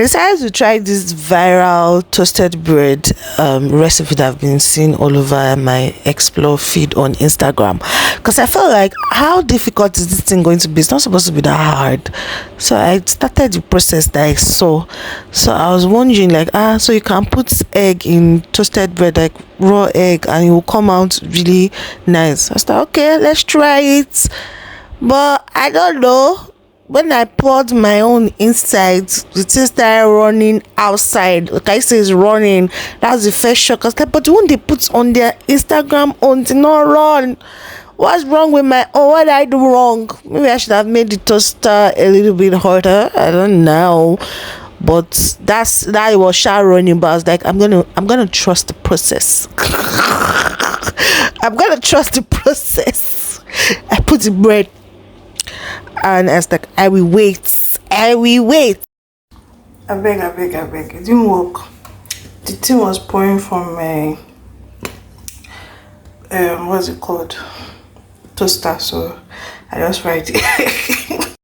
I decided to try this viral toasted bread recipe that I've been seeing all over my explore feed on Instagram, because I felt like, how difficult is this thing going to be? It's not supposed to be that hard. So I started the process that I saw. So I was wondering, like, so you can put egg in toasted bread, like raw egg, and it will come out really nice. I was like, okay, let's try it. But I don't know, when I poured my own inside, the thing started running outside. Like I say, it's running. That's the first shock. I was like, but when they put on their Instagram on, did not run. What's wrong with my own? What did I do wrong? Maybe I should have made the toaster a little bit hotter. I don't know. But that it was sharp running. But I was like, I'm gonna trust the process. I'm gonna trust the process. I put the bread, and I was like, I will wait. I beg. It didn't work. The thing was pouring from my what's it called? Toaster. So I just tried it.